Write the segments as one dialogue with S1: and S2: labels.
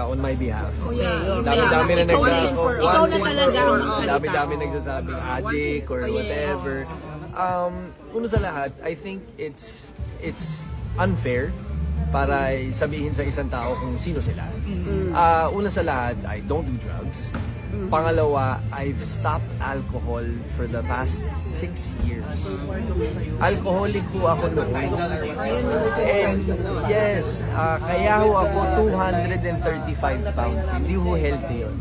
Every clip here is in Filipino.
S1: magsasalita on my behalf.
S2: Yeah.
S1: Dami-dami na
S2: Ikaw na talaga ang magsalita.
S1: dami-dami nagsasabing addict or whatever. Una sa lahat, I think it's unfair para sabihin sa isang tao kung sino sila. Una sa lahat, I don't do drugs. Pangalawa, I've stopped alcohol for the past 6 years. Alcoholic ho ako noon. And yes, kaya ho ako 235 pounds. Hindi ho healthy yun.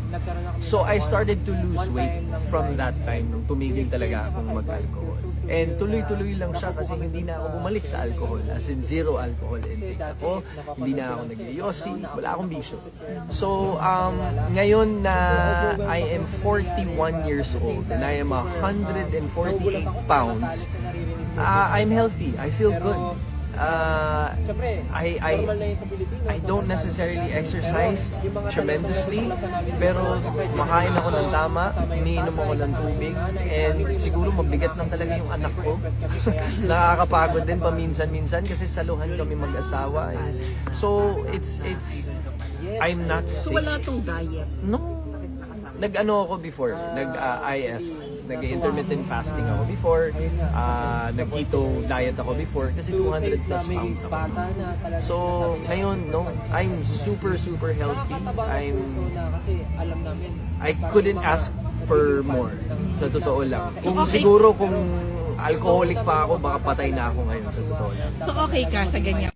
S1: So I started to lose weight from that time nung tumigil talaga akong mag-alcohol. And tuloy-tuloy lang siya kasi hindi na ako bumalik sa alcohol. As in, zero alcohol intake ako. Hindi na ako nag-yosi. Wala akong bisyo. So, ngayon na I am 41 years old and I am 148 pounds, I'm healthy. I feel good. I don't necessarily exercise tremendously, pero makain ako ng tama, iniinom ako ng tubig, and siguro mabigat lang talaga yung anak ko. Nakakapagod din paminsan-minsan kasi saluhan kami mag-asawa. So, I'm not sick.
S2: So wala tong diet?
S1: No. Nag-ano ako before, nag-IF, nag-intermittent fasting ako before, nag-keto diet ako before, kasi 200 plus pounds ako. So, ngayon, no, I'm super healthy. I couldn't ask for more, sa totoo lang. Siguro kung alcoholic pa ako, baka patay na ako ngayon, sa totoo lang.
S2: So okay ka sa ganyan?